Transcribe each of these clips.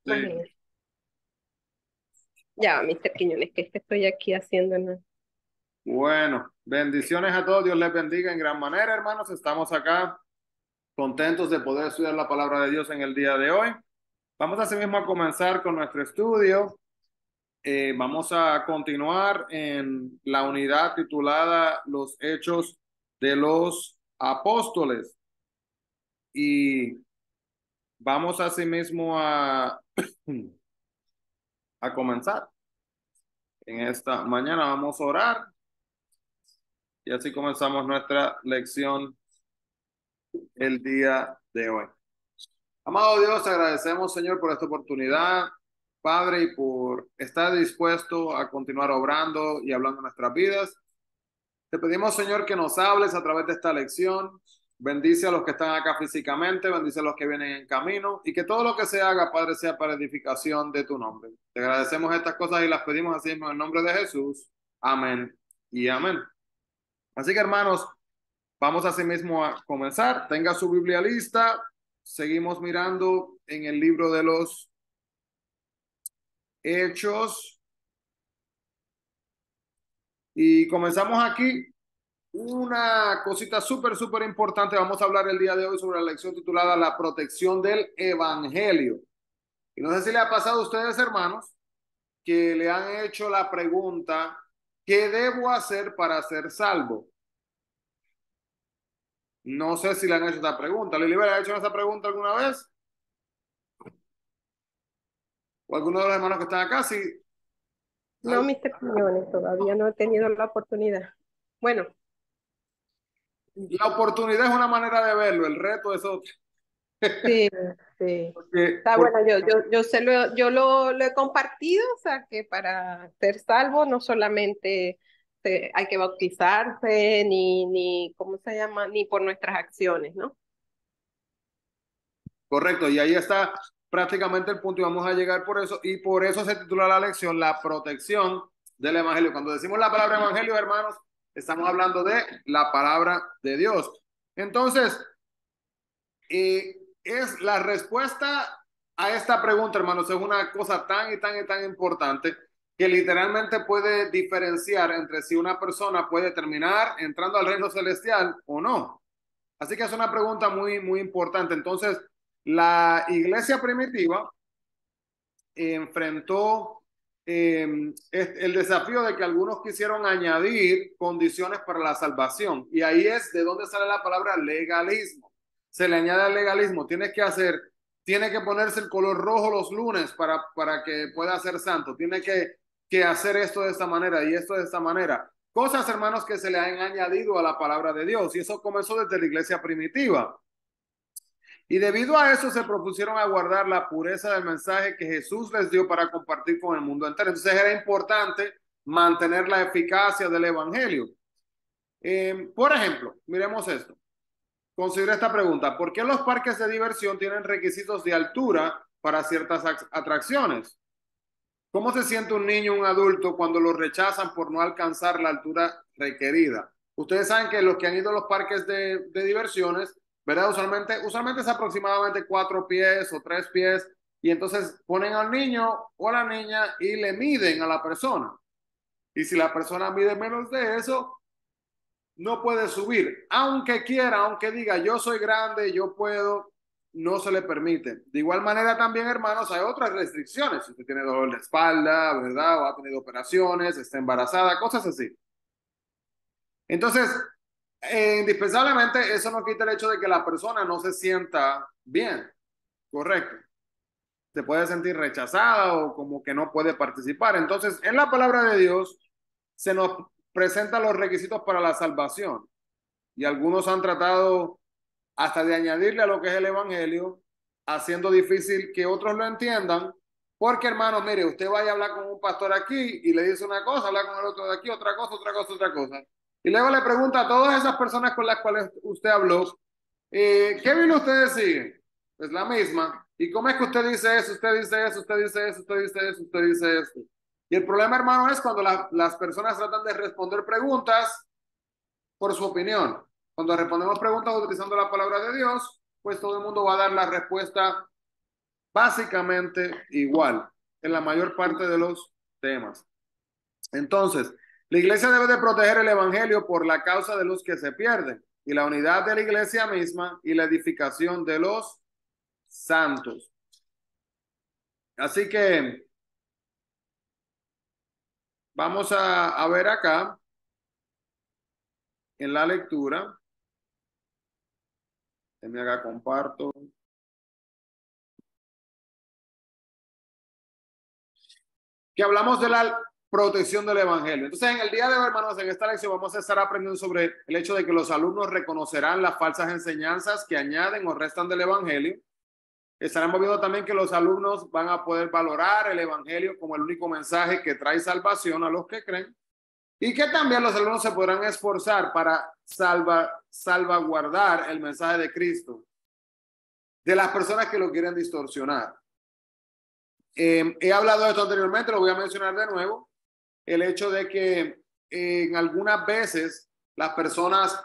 Sí. Imagínese. Ya, Mr. Quiñones, que estoy aquí haciendo, ¿no? Bueno, bendiciones a todos. Dios les bendiga en gran manera, hermanos. Estamos acá contentos de poder estudiar la palabra de Dios en el día de hoy. Vamos así mismo a comenzar con nuestro estudio. Vamos a continuar en la unidad titulada Los Hechos de los Apóstoles. Y vamos así mismo a comenzar. En esta mañana vamos a orar y así comenzamos nuestra lección el día de hoy. Amado Dios, te agradecemos, Señor, por esta oportunidad, Padre, y por estar dispuesto a continuar obrando y hablando en nuestras vidas. Te pedimos, Señor, que nos hables a través de esta lección. Bendice a los que están acá físicamente, bendice a los que vienen en camino y que todo lo que se haga, Padre, sea para edificación de tu nombre. Te agradecemos estas cosas y las pedimos así mismo en el nombre de Jesús. Amén y amén. Así que, hermanos, vamos así mismo a comenzar. Tenga su Biblia lista. Seguimos mirando en el libro de los Hechos y comenzamos aquí. Una cosita súper importante. Vamos a hablar el día de hoy sobre la lección titulada La protección del Evangelio. Y no sé si le ha pasado a ustedes, hermanos, que le han hecho la pregunta, ¿qué debo hacer para ser salvo? No sé si le han hecho esta pregunta. ¿Lili le ha hecho esa pregunta alguna vez? ¿O alguno de los hermanos que están acá? Sí. No, Mr. Quiñones, todavía no he tenido la oportunidad. Bueno, La oportunidad es una manera de verlo, el reto es otro. sí, sí. Porque, Está porque- bueno, yo lo he compartido, o sea, que para ser salvo no solamente hay que bautizarse, ni, ¿cómo se llama? Ni por nuestras acciones, ¿no? correcto, y ahí está prácticamente el punto y vamos a llegar por eso, y por eso se titula la lección La protección del Evangelio. Cuando decimos la palabra Evangelio, hermanos, estamos hablando de la palabra de Dios. Entonces, es la respuesta a esta pregunta, hermanos, es una cosa tan importante que literalmente puede diferenciar entre si una persona puede terminar entrando al reino celestial o no. Así que es una pregunta muy importante. Entonces, la iglesia primitiva enfrentó el desafío de que algunos quisieron añadir condiciones para la salvación. Y ahí es de donde sale la palabra legalismo. Se le añade al legalismo. Tiene que ponerse el color rojo los lunes para que pueda ser santo. Tiene que hacer esto de esta manera y esto de esta manera. Cosas, hermanos, que se le han añadido a la palabra de Dios. Y eso comenzó desde la iglesia primitiva. Y debido a eso se propusieron a guardar la pureza del mensaje que Jesús les dio para compartir con el mundo entero. Entonces era importante mantener la eficacia del Evangelio. Por ejemplo, miremos esto. Considera esta pregunta. ¿Por qué los parques de diversión tienen requisitos de altura para ciertas atracciones? ¿Cómo se siente un niño o un adulto cuando lo rechazan por no alcanzar la altura requerida? Ustedes saben que los que han ido a los parques de diversiones, ¿verdad? Usualmente es aproximadamente 4 pies o 3 pies y entonces ponen al niño o a la niña y le miden a la persona. Y si la persona mide menos de eso, no puede subir. Aunque quiera, aunque diga yo soy grande, yo puedo, no se le permite. De igual manera también, hermanos, hay otras restricciones. Si usted tiene dolor de espalda, ¿verdad? O ha tenido operaciones, está embarazada, cosas así. Entonces, indispensablemente, eso no quita el hecho de que la persona no se sienta bien, correcto. Se puede sentir rechazada o como que no puede participar. Entonces, en la palabra de Dios se nos presentan los requisitos para la salvación y algunos han tratado hasta de añadirle a lo que es el Evangelio, haciendo difícil que otros lo entiendan, porque hermano, mire, usted vaya a hablar con un pastor aquí y le dice una cosa, habla con el otro de aquí, otra cosa, otra cosa, otra cosa. Y luego le pregunta a todas esas personas con las cuales usted habló, ¿qué Biblia ustedes siguen? Es la misma. ¿Y cómo es que usted dice eso, usted dice eso, usted dice eso, usted dice eso, usted dice eso? Y el problema, hermano, es cuando las personas tratan de responder preguntas por su opinión. Cuando respondemos preguntas utilizando la palabra de Dios, pues todo el mundo va a dar la respuesta básicamente igual en la mayor parte de los temas. Entonces, la iglesia debe de proteger el evangelio por la causa de los que se pierden y la unidad de la iglesia misma y la edificación de los santos. Así que vamos a ver acá en la lectura. Déjenme acá comparto. Que hablamos de la protección del evangelio. Entonces, en el día de hoy, hermanos, en esta lección vamos a estar aprendiendo sobre el hecho de que los alumnos reconocerán las falsas enseñanzas que añaden o restan del evangelio. Estaremos viendo también que los alumnos van a poder valorar el evangelio como el único mensaje que trae salvación a los que creen y que también los alumnos se podrán esforzar para salvaguardar el mensaje de Cristo de las personas que lo quieren distorsionar. He hablado de esto anteriormente, lo voy a mencionar de nuevo, el hecho de que en algunas veces las personas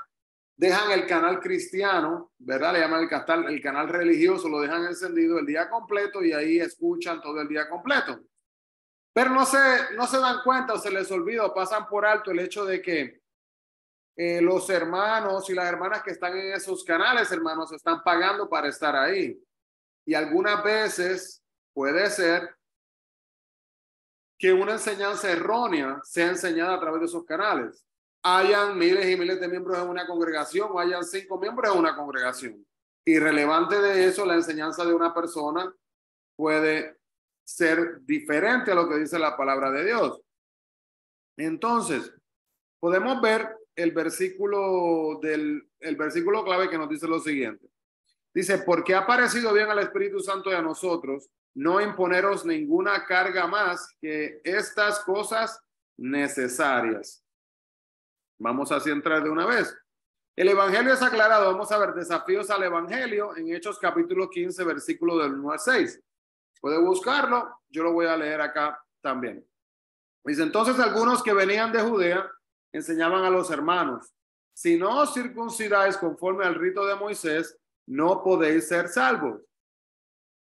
dejan el canal cristiano, ¿verdad? Le llaman el canal religioso, lo dejan encendido el día completo y ahí escuchan todo el día completo. Pero no se dan cuenta o se les olvida o pasan por alto el hecho de que los hermanos y las hermanas que están en esos canales, hermanos, están pagando para estar ahí. Y algunas veces puede ser que una enseñanza errónea sea enseñada a través de esos canales. Hayan miles y miles de miembros en una congregación o hayan 5 miembros en una congregación. Irrelevante de eso, la enseñanza de una persona puede ser diferente a lo que dice la palabra de Dios. Entonces, podemos ver el versículo clave que nos dice lo siguiente. Dice, porque ha parecido bien al Espíritu Santo y a nosotros no imponeros ninguna carga más que estas cosas necesarias. Vamos así a entrar de una vez. El evangelio es aclarado. Vamos a ver desafíos al evangelio en Hechos capítulo 15, versículo del 1 al 6. Puede buscarlo. Yo lo voy a leer acá también. Dice, entonces algunos que venían de Judea enseñaban a los hermanos, si no os circuncidáis conforme al rito de Moisés, no podéis ser salvos.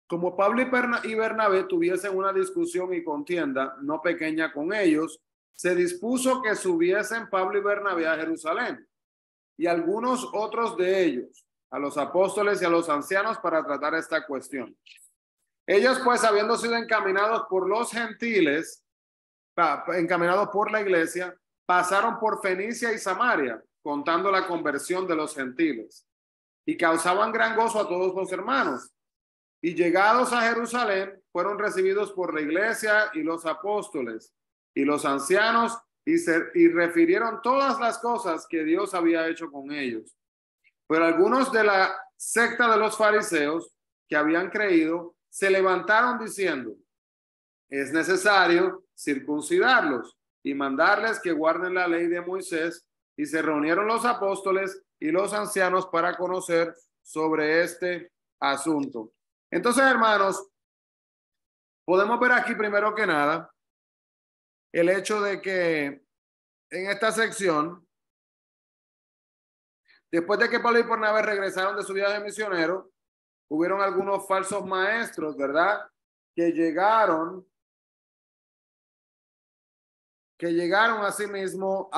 Como Pablo y Bernabé tuviesen una discusión y contienda no pequeña con ellos, se dispuso que subiesen Pablo y Bernabé a Jerusalén y algunos otros de ellos, a los apóstoles y a los ancianos para tratar esta cuestión. Ellos pues, habiendo sido encaminados por los gentiles, encaminados por la iglesia, pasaron por Fenicia y Samaria, contando la conversión de los gentiles, y causaban gran gozo a todos los hermanos. Y llegados a Jerusalén, fueron recibidos por la iglesia y los apóstoles y los ancianos y refirieron todas las cosas que Dios había hecho con ellos. Pero algunos de la secta de los fariseos que habían creído se levantaron diciendo, es necesario circuncidarlos y mandarles que guarden la ley de Moisés. Y se reunieron los apóstoles y los ancianos para conocer sobre este asunto. Entonces, hermanos, podemos ver aquí primero que nada el hecho de que en esta sección, después de que Pablo y Bernabé regresaron de su viaje de misionero, hubieron algunos falsos maestros, ¿verdad? Que llegaron a sí mismo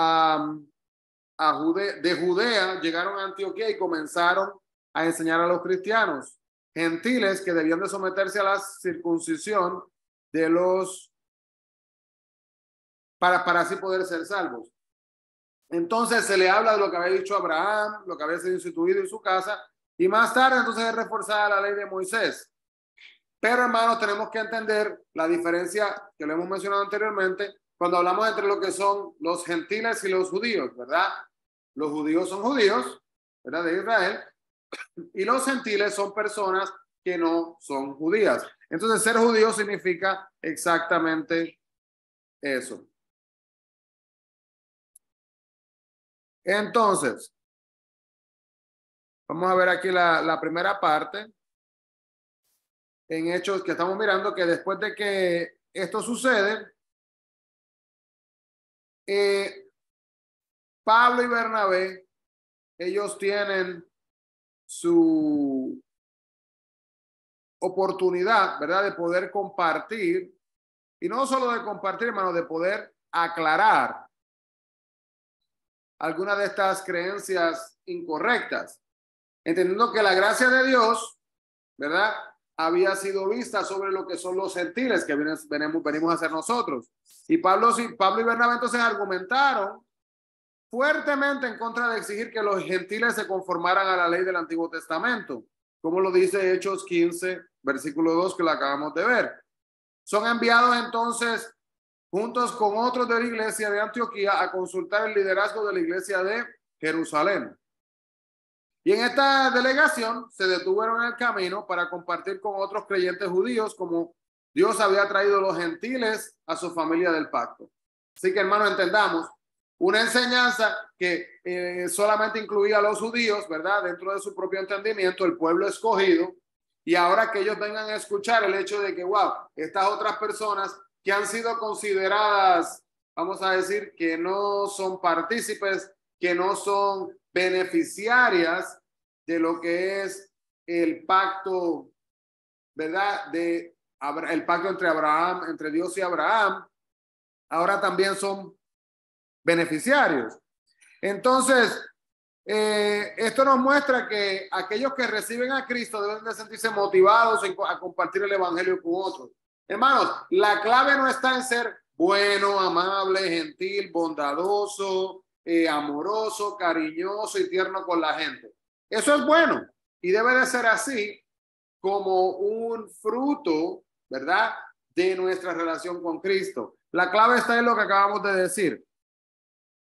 de Judea, llegaron a Antioquía y comenzaron a enseñar a los cristianos gentiles que debían de someterse a la circuncisión de los para así poder ser salvos. Entonces se le habla de lo que había dicho Abraham, lo que había sido instituido en su casa, y más tarde entonces es reforzada la ley de Moisés. Pero hermanos, tenemos que entender la diferencia que lo hemos mencionado anteriormente cuando hablamos entre lo que son los gentiles y los judíos, ¿verdad? Los judíos son judíos, ¿verdad? De Israel, y los gentiles son personas que no son judías. Entonces, ser judío significa exactamente eso. Entonces, vamos a ver aquí la primera parte en Hechos que estamos mirando, que después de que esto sucede, Pablo y Bernabé, ellos tienen su oportunidad, ¿verdad?, de poder compartir, y no solo de compartir, hermano, de poder aclarar algunas de estas creencias incorrectas, entendiendo que la gracia de Dios, ¿verdad?, había sido vista sobre lo que son los gentiles que venimos a hacer nosotros. Y Pablo y Bernabé entonces argumentaron fuertemente en contra de exigir que los gentiles se conformaran a la ley del Antiguo Testamento, como lo dice Hechos 15, versículo 2, que lo acabamos de ver. Son enviados entonces juntos con otros de la iglesia de Antioquía a consultar el liderazgo de la iglesia de Jerusalén. Y en esta delegación se detuvieron en el camino para compartir con otros creyentes judíos como Dios había traído los gentiles a su familia del pacto. Así que, hermano, entendamos una enseñanza que solamente incluía a los judíos, ¿verdad?, dentro de su propio entendimiento, el pueblo escogido, y ahora que ellos vengan a escuchar el hecho de que, wow, estas otras personas que han sido consideradas, vamos a decir, que no son partícipes, que no son beneficiarias de lo que es el pacto, ¿verdad?, el pacto entre Abraham, entre Dios y Abraham, ahora también son beneficiarios. Entonces, esto nos muestra que aquellos que reciben a Cristo deben de sentirse motivados a compartir el evangelio con otros. Hermanos, la clave no está en ser bueno, amable, gentil, bondadoso, amoroso, cariñoso y tierno con la gente. Eso es bueno y debe de ser así como un fruto, ¿verdad?, de nuestra relación con Cristo. La clave está en lo que acabamos de decir.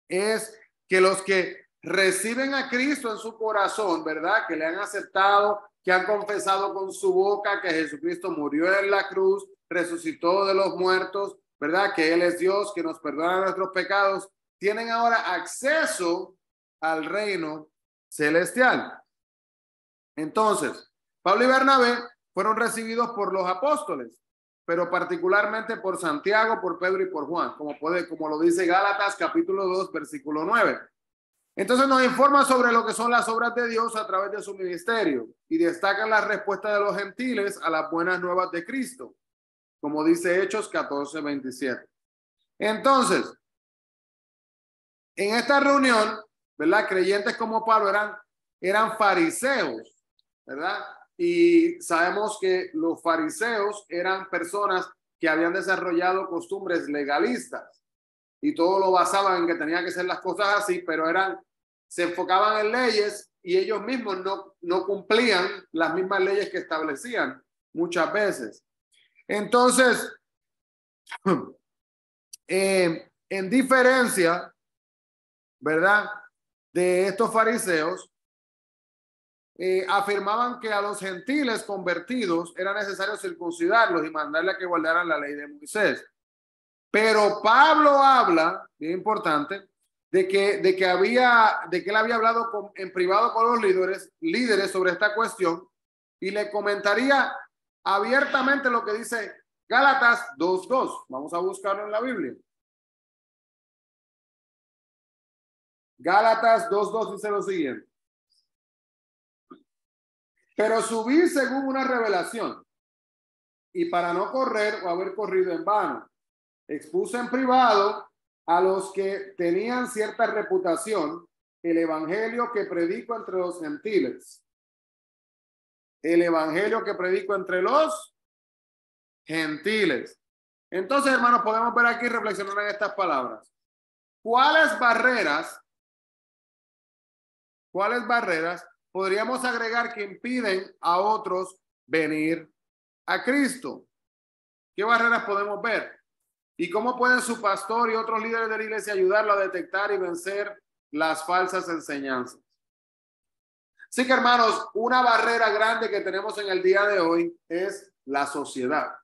Es que los que reciben a Cristo en su corazón, ¿verdad?, que le han aceptado, que han confesado con su boca que Jesucristo murió en la cruz, resucitó de los muertos, ¿verdad?, que Él es Dios, que nos perdona nuestros pecados, tienen ahora acceso al reino celestial. Entonces, Pablo y Bernabé fueron recibidos por los apóstoles, pero particularmente por Santiago, por Pedro y por Juan, como lo dice Gálatas capítulo 2, versículo 9. Entonces nos informa sobre lo que son las obras de Dios a través de su ministerio y destacan la respuesta de los gentiles a las buenas nuevas de Cristo, como dice Hechos 14, 27. Entonces, en esta reunión, ¿verdad?, creyentes como Pablo eran fariseos, ¿verdad? Y sabemos que los fariseos eran personas que habían desarrollado costumbres legalistas y todo lo basaban en que tenían que ser las cosas así, pero se enfocaban en leyes y ellos mismos no cumplían las mismas leyes que establecían muchas veces. Entonces, en diferencia, ¿verdad?, de estos fariseos, afirmaban que a los gentiles convertidos era necesario circuncidarlos y mandarle a que guardaran la ley de Moisés. Pero Pablo habla, bien importante, de que él había hablado en privado con los líderes sobre esta cuestión y le comentaría abiertamente lo que dice Gálatas 2:2. Vamos a buscarlo en la Biblia. Gálatas 2:2 dice lo siguiente. Pero subí según una revelación, y para no correr o haber corrido en vano, expuse en privado a los que tenían cierta reputación el evangelio que predico entre los gentiles. El evangelio que predico entre los gentiles. Entonces, hermanos, podemos ver aquí, reflexionar en estas palabras. ¿Cuáles barreras podríamos agregar que impiden a otros venir a Cristo? ¿Qué barreras podemos ver? ¿Y cómo pueden su pastor y otros líderes de la iglesia ayudarlo a detectar y vencer las falsas enseñanzas? Así que, hermanos, una barrera grande que tenemos en el día de hoy es la sociedad,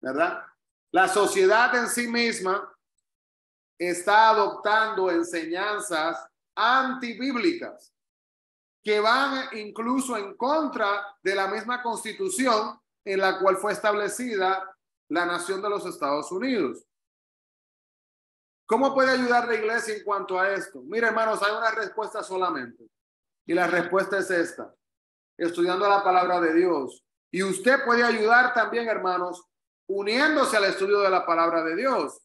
¿verdad? La sociedad en sí misma está adoptando enseñanzas antibíblicas que van incluso en contra de la misma constitución en la cual fue establecida la nación de los Estados Unidos. ¿Cómo puede ayudar la iglesia en cuanto a esto? Mira, hermanos, hay una respuesta solamente. Y la respuesta es esta: estudiando la palabra de Dios, Y usted puede ayudar también, hermanos, uniéndose al estudio de la palabra de Dios.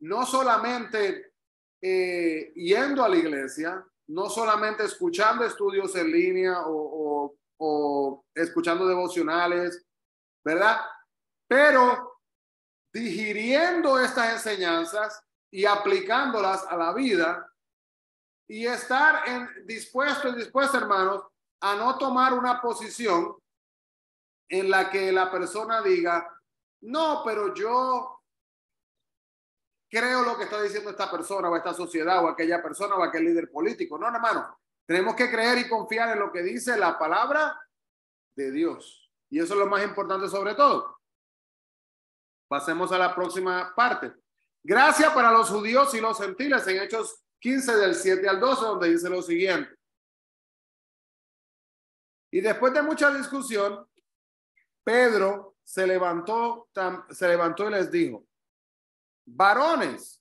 No solamente yendo a la iglesia, no solamente escuchando estudios en línea o escuchando devocionales, ¿verdad? Pero digiriendo estas enseñanzas y aplicándolas a la vida y estar dispuesto y dispuesta, hermanos, a no tomar una posición en la que la persona diga, no, pero yo creo lo que está diciendo esta persona o esta sociedad o aquella persona o aquel líder político. No, hermano, tenemos que creer y confiar en lo que dice la palabra de Dios. Y eso es lo más importante sobre todo. Pasemos a la próxima parte. Gracia para los judíos y los gentiles en Hechos 15 del 7 al 12, donde dice lo siguiente. Y después de mucha discusión, Pedro se levantó y les dijo, varones,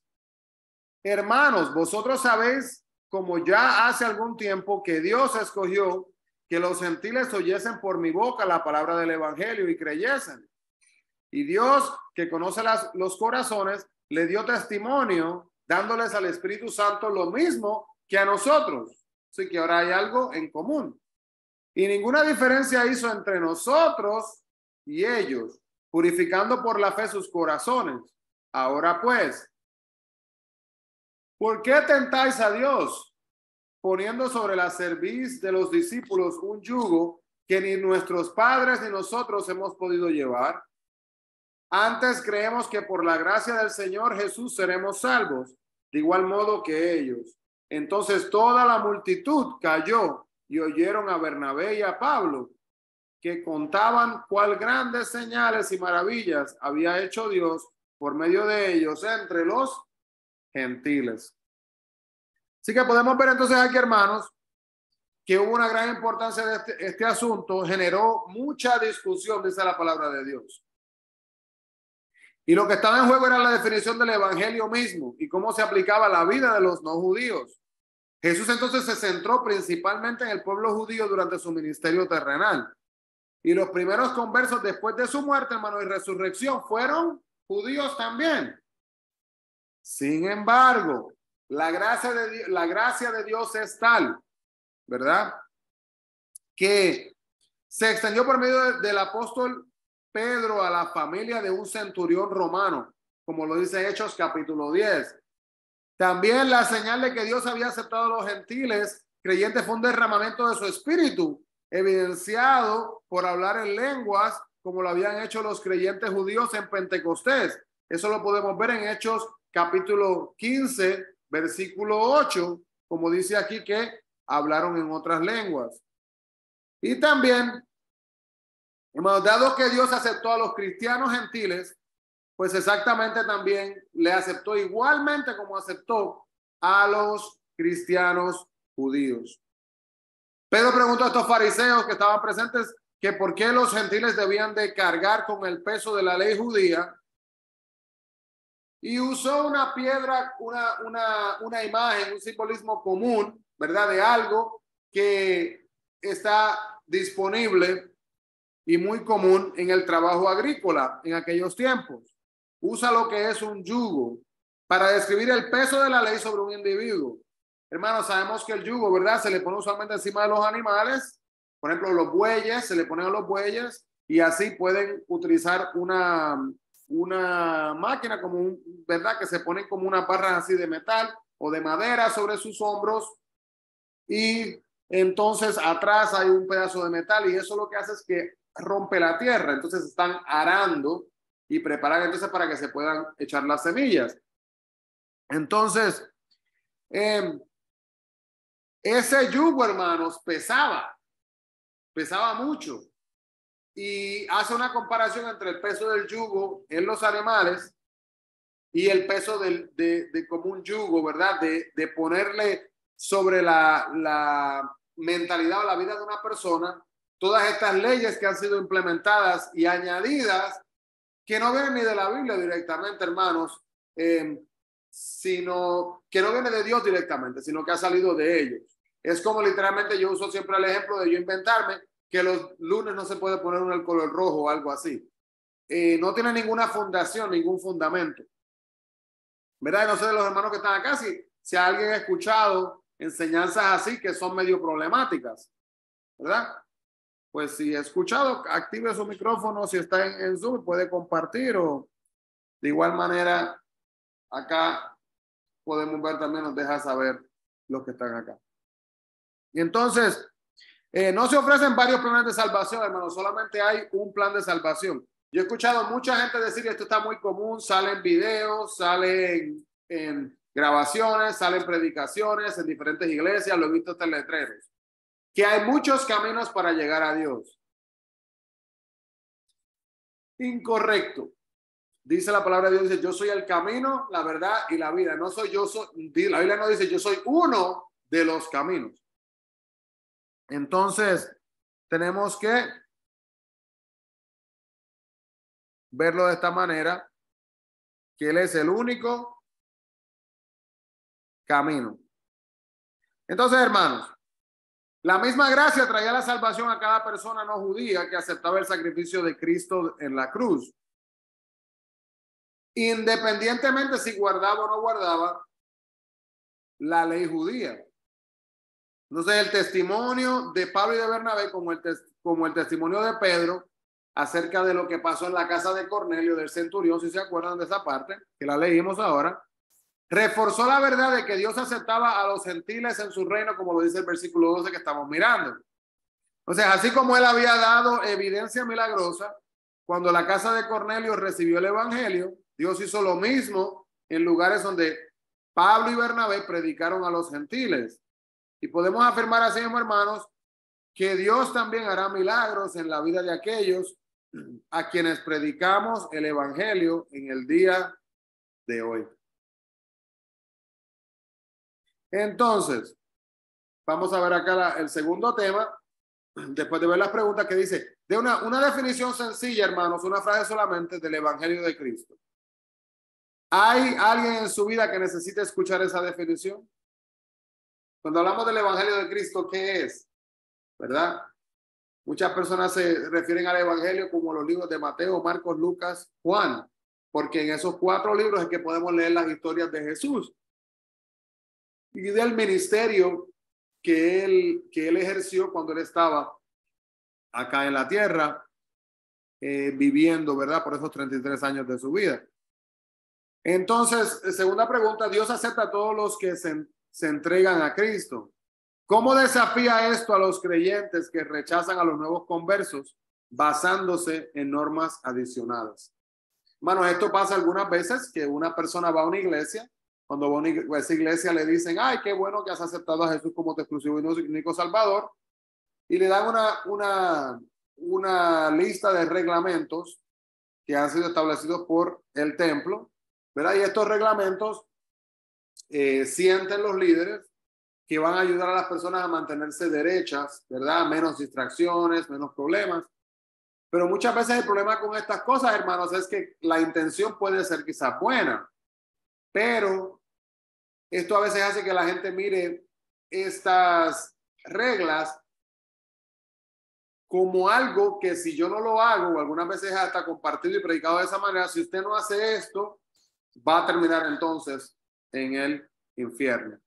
hermanos, vosotros sabéis, como ya hace algún tiempo, que Dios escogió que los gentiles oyesen por mi boca la palabra del evangelio y creyesen. Y Dios, que conoce los corazones, le dio testimonio, dándoles al Espíritu Santo lo mismo que a nosotros. Así que ahora hay algo en común. Y ninguna diferencia hizo entre nosotros y ellos, purificando por la fe sus corazones. Ahora pues, ¿por qué tentáis a Dios, poniendo sobre la cerviz de los discípulos un yugo que ni nuestros padres ni nosotros hemos podido llevar? Antes creemos que por la gracia del Señor Jesús seremos salvos, de igual modo que ellos. Entonces toda la multitud cayó y oyeron a Bernabé y a Pablo, que contaban cuál grandes señales y maravillas había hecho Dios por medio de ellos entre los gentiles. Así que podemos ver entonces aquí, hermanos, que hubo una gran importancia de este asunto, generó mucha discusión, dice la palabra de Dios. Y lo que estaba en juego era la definición del evangelio mismo y cómo se aplicaba a la vida de los no judíos. Jesús entonces se centró principalmente en el pueblo judío durante su ministerio terrenal. Y los primeros conversos después de su muerte, hermano, y resurrección fueron judíos también. Sin embargo, la gracia de Dios es tal, ¿verdad?, que se extendió por medio del apóstol Pedro a la familia de un centurión romano, como lo dice Hechos capítulo 10. También la señal de que Dios había aceptado a los gentiles creyentes fue un derramamiento de su espíritu, evidenciado por hablar en lenguas, como lo habían hecho los creyentes judíos en Pentecostés. Eso lo podemos ver en Hechos capítulo 15, versículo 8, como dice aquí que hablaron en otras lenguas. Y también, hemos dado que Dios aceptó a los cristianos gentiles, pues exactamente también le aceptó igualmente como aceptó a los cristianos judíos. Pedro preguntó a estos fariseos que estaban presentes que por qué los gentiles debían de cargar con el peso de la ley judía, y usó una piedra, una imagen, un simbolismo común, ¿verdad?, de algo que está disponible y muy común en el trabajo agrícola en aquellos tiempos. Usa lo que es un yugo para describir el peso de la ley sobre un individuo. Hermanos, sabemos que el yugo, ¿verdad?, se le pone usualmente encima de los animales. Por ejemplo, los bueyes, se le ponen a los bueyes y así pueden utilizar una máquina como ¿verdad?, que se ponen como unas barras así de metal o de madera sobre sus hombros, y entonces atrás hay un pedazo de metal y eso lo que hace es que rompe la tierra. Entonces están arando y preparan entonces para que se puedan echar las semillas. Entonces, ese yugo, hermanos, pesaba mucho. Y hace una comparación entre el peso del yugo en los animales y el peso de como un yugo, ¿verdad? De ponerle sobre la mentalidad o la vida de una persona todas estas leyes que han sido implementadas y añadidas, que no vienen ni de la Biblia directamente, hermanos, sino que no viene de Dios directamente, sino que ha salido de ellos. Es como literalmente yo uso siempre el ejemplo de yo inventarme que los lunes no se puede poner uno el color rojo o algo así. No tiene ninguna fundación, ningún fundamento. ¿Verdad? No sé de los hermanos que están acá, si alguien ha escuchado enseñanzas así que son medio problemáticas, ¿verdad? Pues si ha escuchado, active su micrófono, si está en Zoom, puede compartir o de igual manera acá podemos ver también, nos deja saber los que están acá. Y entonces, no se ofrecen varios planes de salvación, hermano, solamente hay un plan de salvación. Yo he escuchado mucha gente decir que esto está muy común, salen videos, salen en grabaciones, salen predicaciones en diferentes iglesias, lo he visto hasta en letreros, que hay muchos caminos para llegar a Dios. Incorrecto. Dice la palabra de Dios, dice, yo soy el camino, la verdad y la vida. No soy yo, la Biblia no dice, yo soy uno de los caminos. Entonces, tenemos que verlo de esta manera, que Él es el único camino. Entonces, hermanos, la misma gracia traía la salvación a cada persona no judía que aceptaba el sacrificio de Cristo en la cruz. Independientemente si guardaba o no guardaba la ley judía. Entonces, el testimonio de Pablo y de Bernabé, como el testimonio de Pedro, acerca de lo que pasó en la casa de Cornelio, del centurión, si se acuerdan de esa parte, que la leímos ahora, reforzó la verdad de que Dios aceptaba a los gentiles en su reino, como lo dice el versículo 12 que estamos mirando. O sea, así como él había dado evidencia milagrosa, cuando la casa de Cornelio recibió el evangelio, Dios hizo lo mismo en lugares donde Pablo y Bernabé predicaron a los gentiles. Y podemos afirmar así, hermanos, que Dios también hará milagros en la vida de aquellos a quienes predicamos el evangelio en el día de hoy. Entonces, vamos a ver acá el segundo tema, después de ver las preguntas que dice, de una definición sencilla, hermanos, una frase solamente del evangelio de Cristo. ¿Hay alguien en su vida que necesite escuchar esa definición? Cuando hablamos del evangelio de Cristo, ¿qué es? ¿Verdad? Muchas personas se refieren al evangelio como los libros de Mateo, Marcos, Lucas, Juan, porque en esos 4 libros es que podemos leer las historias de Jesús y del ministerio que él ejerció cuando él estaba acá en la tierra, viviendo, ¿verdad? Por esos 33 años de su vida. Entonces, segunda pregunta, Dios acepta a todos los que se entregan a Cristo. ¿Cómo desafía esto a los creyentes que rechazan a los nuevos conversos basándose en normas adicionales? Bueno, esto pasa algunas veces que una persona va a una iglesia, cuando va a esa iglesia le dicen, ay, qué bueno que has aceptado a Jesús como tu exclusivo y único Salvador, y le dan una lista de reglamentos que han sido establecidos por el templo, ¿verdad? Y estos reglamentos sienten los líderes que van a ayudar a las personas a mantenerse derechas, ¿verdad? Menos distracciones, menos problemas. Pero muchas veces el problema con estas cosas, hermanos, es que la intención puede ser quizás buena, pero esto a veces hace que la gente mire estas reglas como algo que si yo no lo hago, o algunas veces hasta compartido y predicado de esa manera, si usted no hace esto, va a terminar entonces en el infierno.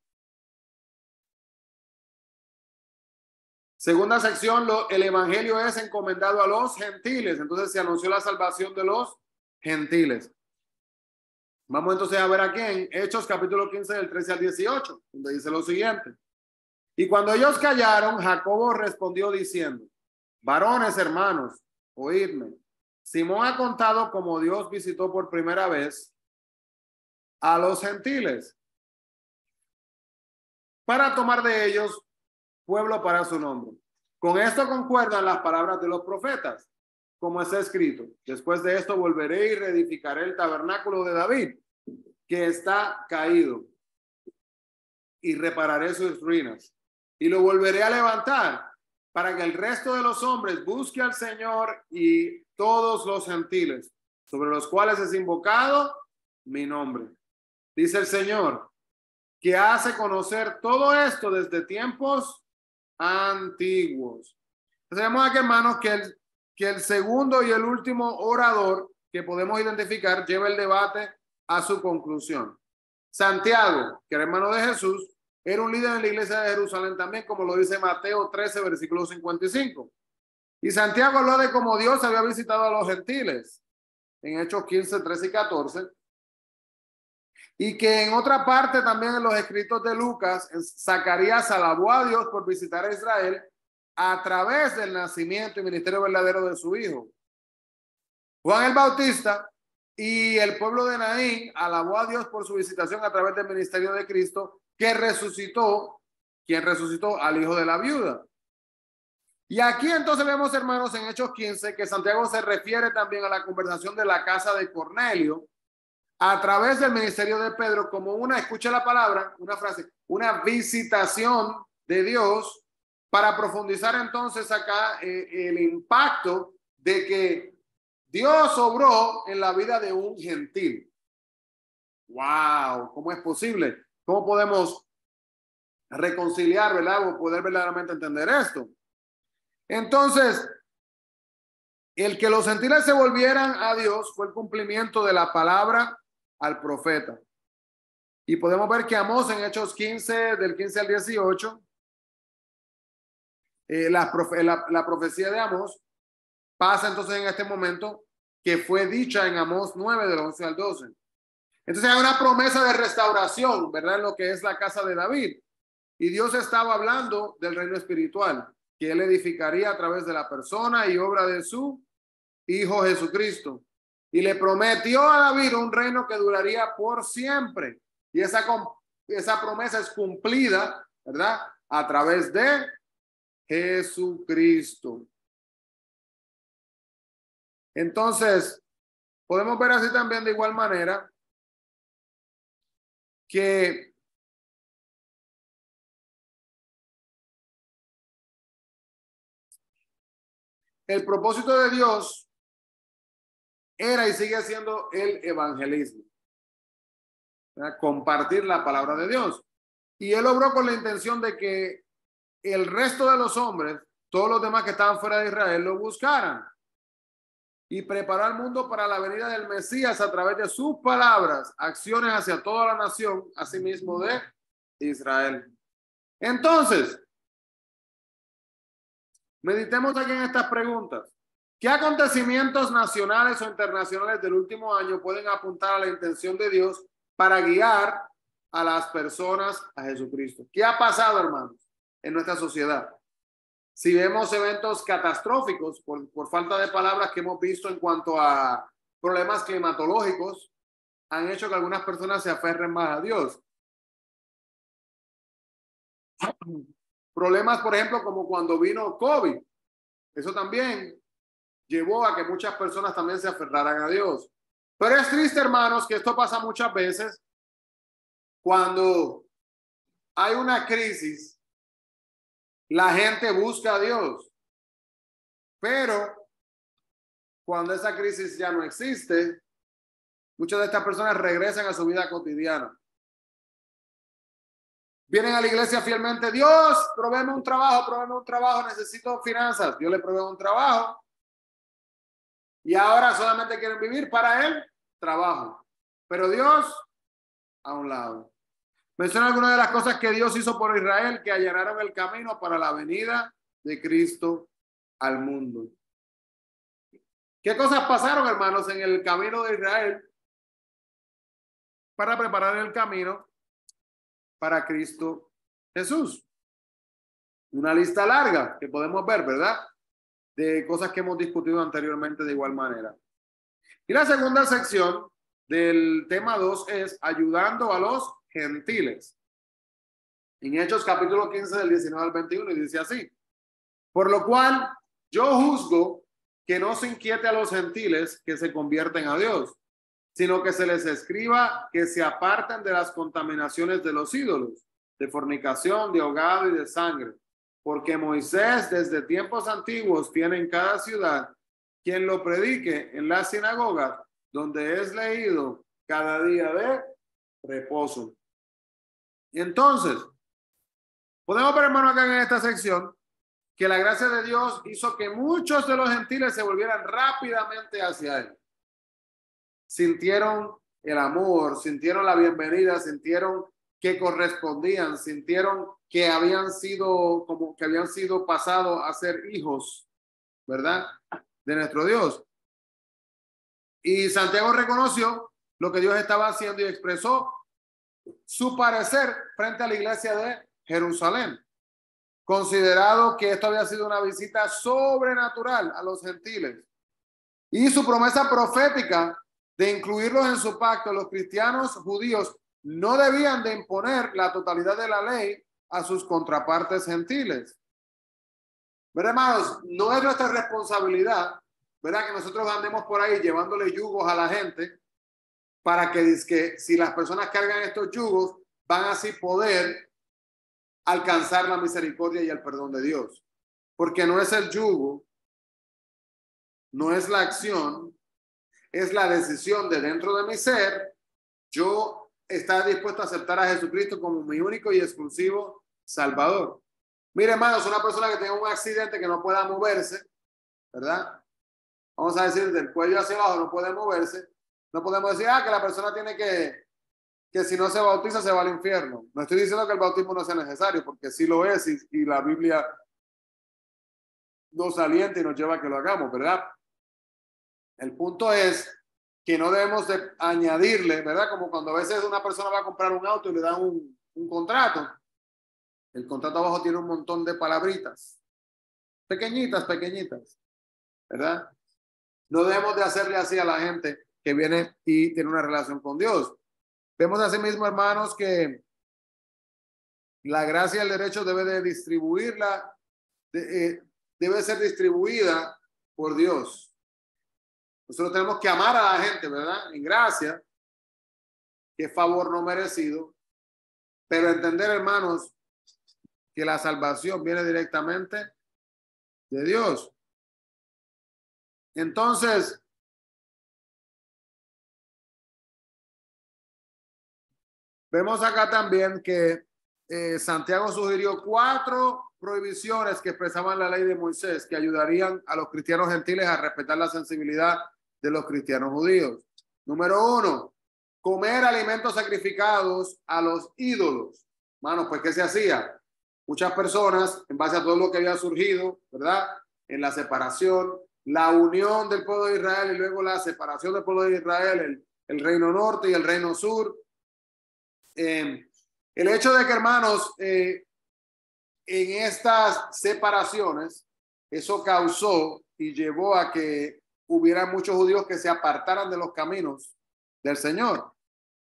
Segunda sección, el evangelio es encomendado a los gentiles. Entonces se anunció la salvación de los gentiles. Vamos entonces a ver aquí en Hechos capítulo 15 del 13 al 18, donde dice lo siguiente. Y cuando ellos callaron, Jacobo respondió diciendo, varones hermanos, oídme. Simón ha contado cómo Dios visitó por primera vez a los gentiles para tomar de ellos pueblo para su nombre. Con esto concuerdan las palabras de los profetas, como está escrito. Después de esto volveré y reedificaré el tabernáculo de David, que está caído, y repararé sus ruinas, y lo volveré a levantar, para que el resto de los hombres busque al Señor y todos los gentiles, sobre los cuales es invocado mi nombre. Dice el Señor, que hace conocer todo esto desde tiempos antiguos. Entonces vemos aquí, hermanos, que el segundo y el último orador que podemos identificar lleva el debate a su conclusión. Santiago, que era hermano de Jesús, era un líder en la iglesia de Jerusalén también, como lo dice Mateo 13, versículo 55. Y Santiago habló de cómo Dios había visitado a los gentiles en Hechos 15, 13 y 14. Y que en otra parte también en los escritos de Lucas, Zacarías alabó a Dios por visitar a Israel a través del nacimiento y ministerio verdadero de su hijo. Juan el Bautista y el pueblo de Naín alabó a Dios por su visitación a través del ministerio de Cristo, quien resucitó al hijo de la viuda. Y aquí entonces vemos, hermanos, en Hechos 15, que Santiago se refiere también a la conversación de la casa de Cornelio a través del ministerio de Pedro como una, escucha la palabra, una frase, una visitación de Dios, para profundizar entonces acá el impacto de que Dios obró en la vida de un gentil. ¡Wow! ¿Cómo es posible? ¿Cómo podemos reconciliar, verdad? O poder verdaderamente entender esto. Entonces, el que los gentiles se volvieran a Dios fue el cumplimiento de la palabra al profeta. Y podemos ver que Amós en Hechos 15, del 15 al 18, la profecía de Amós pasa entonces en este momento que fue dicha en Amós 9, del 11 al 12. Entonces hay una promesa de restauración, ¿verdad? En lo que es la casa de David. Y Dios estaba hablando del reino espiritual, que él edificaría a través de la persona y obra de su Hijo Jesucristo. Y le prometió a David un reino que duraría por siempre. Y esa promesa es cumplida, ¿verdad? A través de Jesucristo. Entonces, podemos ver así también de igual manera que el propósito de Dios era y sigue siendo el evangelismo, ¿verdad? Compartir la palabra de Dios. Y él obró con la intención de que el resto de los hombres, todos los demás que estaban fuera de Israel, lo buscaran y preparar al mundo para la venida del Mesías a través de sus palabras, acciones hacia toda la nación, asimismo de Israel. Entonces, meditemos aquí en estas preguntas. ¿Qué acontecimientos nacionales o internacionales del último año pueden apuntar a la intención de Dios para guiar a las personas a Jesucristo? ¿Qué ha pasado, hermanos, en nuestra sociedad? Si vemos eventos catastróficos por falta de palabras que hemos visto en cuanto a problemas climatológicos, han hecho que algunas personas se aferren más a Dios. Problemas, por ejemplo, como cuando vino COVID. Eso también llevó a que muchas personas también se aferraran a Dios. Pero es triste, hermanos, que esto pasa muchas veces cuando hay una crisis. La gente busca a Dios, pero cuando esa crisis ya no existe, muchas de estas personas regresan a su vida cotidiana. Vienen a la iglesia fielmente: Dios, provéeme un trabajo, necesito finanzas. Dios le provee un trabajo. Y ahora solamente quieren vivir para el trabajo. Pero Dios, a un lado. Menciona algunas de las cosas que Dios hizo por Israel, que allanaron el camino para la venida de Cristo al mundo. ¿Qué cosas pasaron, hermanos, en el camino de Israel para preparar el camino para Cristo Jesús? Una lista larga que podemos ver, ¿verdad? De cosas que hemos discutido anteriormente de igual manera. Y la segunda sección del tema 2 es ayudando a los gentiles. En Hechos capítulo 15 del 19 al 21 y dice así: por lo cual yo juzgo que no se inquiete a los gentiles que se convierten a Dios, sino que se les escriba que se aparten de las contaminaciones de los ídolos, de fornicación, de ahogado y de sangre, porque Moisés desde tiempos antiguos tiene en cada ciudad quien lo predique en la sinagoga, donde es leído cada día de reposo. Y entonces, podemos ver, hermano, acá en esta sección que la gracia de Dios hizo que muchos de los gentiles se volvieran rápidamente hacia él. Sintieron el amor, sintieron la bienvenida, sintieron que correspondían, sintieron que habían sido como que habían sido pasados a ser hijos, ¿verdad? De nuestro Dios. Y Santiago reconoció lo que Dios estaba haciendo y expresó su parecer frente a la iglesia de Jerusalén, considerado que esto había sido una visita sobrenatural a los gentiles. Y su promesa profética de incluirlos en su pacto, los cristianos judíos no debían de imponer la totalidad de la ley a sus contrapartes gentiles. ¿Verdad, hermanos? No es nuestra responsabilidad, ¿verdad? Que nosotros andemos por ahí llevándole yugos a la gente para que si las personas cargan estos yugos, van así poder alcanzar la misericordia y el perdón de Dios. Porque no es el yugo, no es la acción, es la decisión de dentro de mi ser, yo estar dispuesto a aceptar a Jesucristo como mi único y exclusivo Salvador. Mire, hermanos, una persona que tenga un accidente que no pueda moverse, ¿verdad? Vamos a decir, del cuello hacia abajo no puede moverse. No podemos decir, que la persona tiene que si no se bautiza se va al infierno. No estoy diciendo que el bautismo no sea necesario, porque sí lo es y la Biblia nos alienta y nos lleva a que lo hagamos, ¿verdad? El punto es que no debemos de añadirle, ¿verdad? Como cuando a veces una persona va a comprar un auto y le dan un contrato. El contrato abajo tiene un montón de palabritas, pequeñitas, ¿verdad? No debemos de hacerle así a la gente que viene y tiene una relación con Dios. Vemos asimismo, hermanos, que la gracia y el derecho debe de distribuirla, debe ser distribuida por Dios. Nosotros tenemos que amar a la gente, ¿verdad? En gracia, que es favor no merecido, pero entender, hermanos, que la salvación viene directamente de Dios. Entonces, vemos acá también que Santiago sugirió 4 prohibiciones que expresaban la ley de Moisés que ayudarían a los cristianos gentiles a respetar la sensibilidad de los cristianos judíos. Número 1, comer alimentos sacrificados a los ídolos. Hermanos, pues, ¿qué se hacía? Muchas personas, en base a todo lo que había surgido, ¿verdad? En la separación, la unión del pueblo de Israel y luego la separación del pueblo de Israel, el reino norte y el reino sur. El hecho de que, hermanos, en estas separaciones, eso causó y llevó a que hubiera muchos judíos que se apartaran de los caminos del Señor.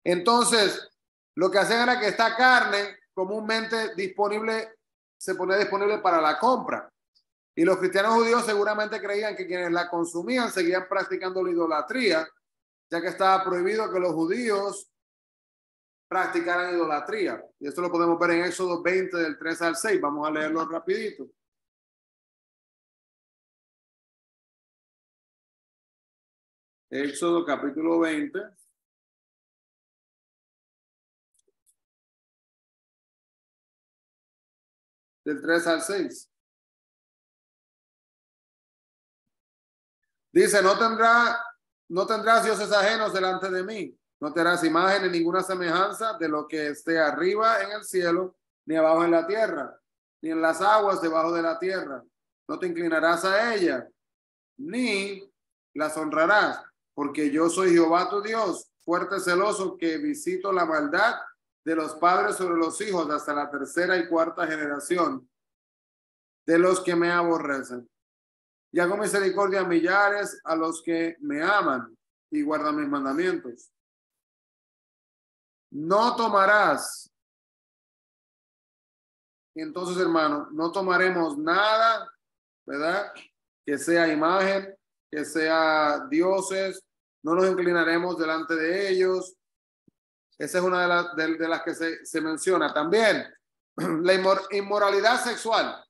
Entonces, lo que hacían era que esta carne comúnmente disponible, se ponía disponible para la compra. Y los cristianos judíos seguramente creían que quienes la consumían seguían practicando la idolatría, ya que estaba prohibido que los judíos practicaran idolatría. Y esto lo podemos ver en Éxodo 20, del 3 al 6. Vamos a leerlo rapidito. Éxodo capítulo 20. Del 3 al 6. Dice, no tendrás dioses ajenos delante de mí. No tendrás imagen ni ninguna semejanza de lo que esté arriba en el cielo, ni abajo en la tierra, ni en las aguas debajo de la tierra. No te inclinarás a ella, ni las honrarás, porque yo soy Jehová tu Dios, fuerte celoso, que visito la maldad de los padres sobre los hijos hasta la 3ª y 4ª generación de los que me aborrecen. Y hago misericordia a millares a los que me aman y guardan mis mandamientos. No tomarás. Entonces, hermano, no tomaremos nada, ¿verdad? Que sea imagen, que sea dioses. No nos inclinaremos delante de ellos. Esa es una de las que se menciona. También, la inmoralidad sexual.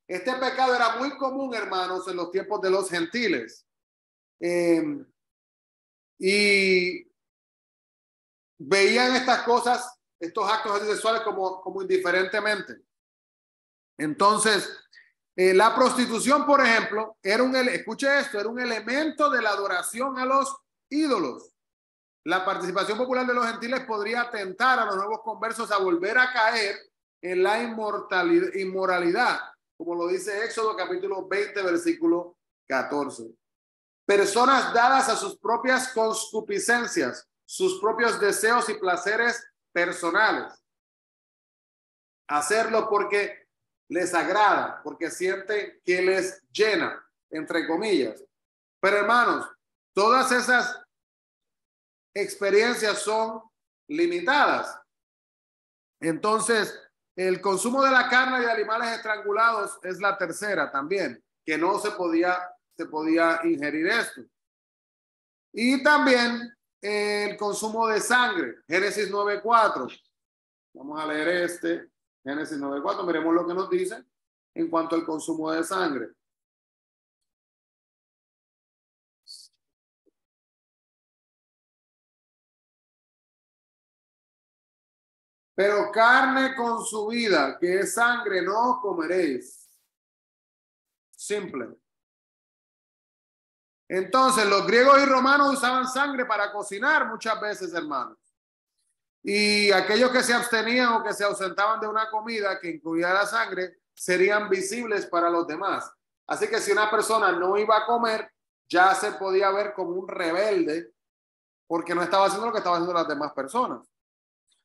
Este pecado era muy común, hermanos, en los tiempos de los gentiles. Y veían estas cosas, estos actos sexuales como indiferentemente. Entonces, La prostitución, por ejemplo, escuche esto, era un elemento de la adoración a los ídolos. La participación popular de los gentiles podría tentar a los nuevos conversos a volver a caer en la inmoralidad, como lo dice Éxodo capítulo 20, versículo 14. Personas dadas a sus propias concupiscencias, sus propios deseos y placeres personales. Hacerlo porque les agrada, porque sienten que les llena, entre comillas. Pero hermanos, todas esas experiencias son limitadas. Entonces, el consumo de la carne y de animales estrangulados es la tercera también, que no se podía ingerir esto. Y también el consumo de sangre, Génesis 9:4. Vamos a leer Génesis 9:4, miremos lo que nos dice en cuanto al consumo de sangre. Pero carne con su vida, que es sangre, no comeréis. Simple. Entonces, los griegos y romanos usaban sangre para cocinar muchas veces, hermanos. Y aquellos que se abstenían o que se ausentaban de una comida que incluía la sangre, serían visibles para los demás. Así que si una persona no iba a comer, ya se podía ver como un rebelde, porque no estaba haciendo lo que estaban haciendo las demás personas.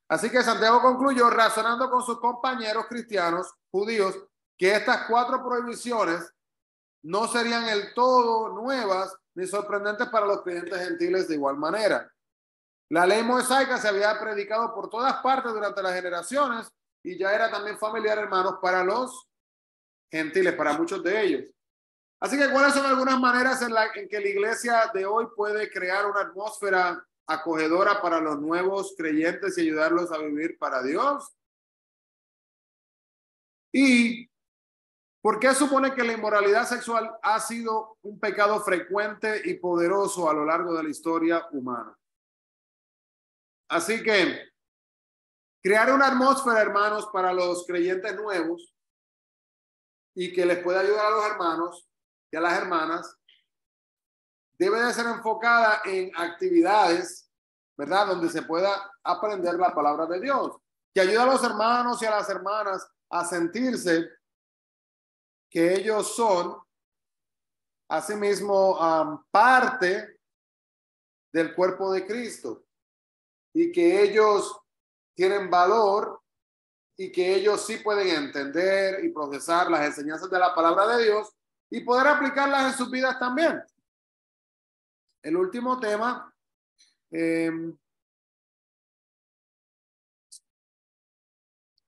Así que Santiago concluyó, razonando con sus compañeros cristianos, judíos, que estas 4 prohibiciones no serían el todo nuevas ni sorprendentes para los creyentes gentiles de igual manera. La ley mosaica se había predicado por todas partes durante las generaciones y ya era también familiar, hermanos, para los gentiles, para muchos de ellos. Así que, ¿cuáles son algunas maneras en que la iglesia de hoy puede crear una atmósfera acogedora para los nuevos creyentes y ayudarlos a vivir para Dios? ¿Y por qué supone que la inmoralidad sexual ha sido un pecado frecuente y poderoso a lo largo de la historia humana? Así que crear una atmósfera, hermanos, para los creyentes nuevos y que les pueda ayudar a los hermanos y a las hermanas, debe de ser enfocada en actividades, ¿verdad? Donde se pueda aprender la palabra de Dios, que ayuda a los hermanos y a las hermanas a sentirse que ellos son, asimismo, parte del cuerpo de Cristo y que ellos tienen valor y que ellos sí pueden entender y procesar las enseñanzas de la palabra de Dios y poder aplicarlas en sus vidas también. El último tema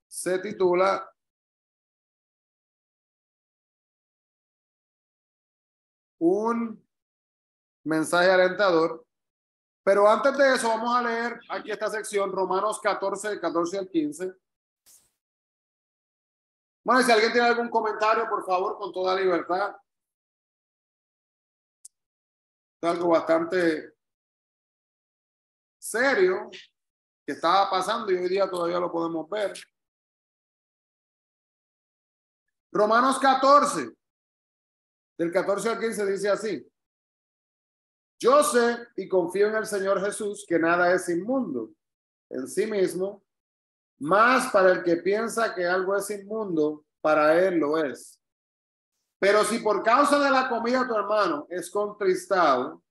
se titula Un mensaje alentador. Pero antes de eso, vamos a leer aquí esta sección, Romanos 14, 14 al 15. Bueno, y si alguien tiene algún comentario, por favor, con toda libertad. Es algo bastante serio que estaba pasando y hoy día todavía lo podemos ver. Romanos 14, del 14 al 15 dice así. Yo sé y confío en el Señor Jesús que nada es inmundo en sí mismo, más para el que piensa que algo es inmundo, para él lo es. Pero si por causa de la comida tu hermano es contristado,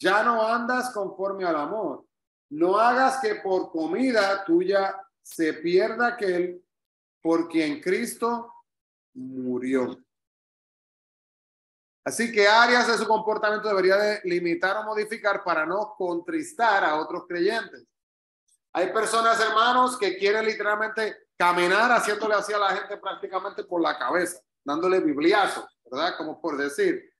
ya no andas conforme al amor. No hagas que por comida tuya se pierda aquel por quien Cristo murió. Así que áreas de su comportamiento debería de limitar o modificar para no contristar a otros creyentes. Hay personas, hermanos, que quieren literalmente caminar haciéndole así a la gente prácticamente por la cabeza, dándole bibliazos, ¿verdad? Como por decir,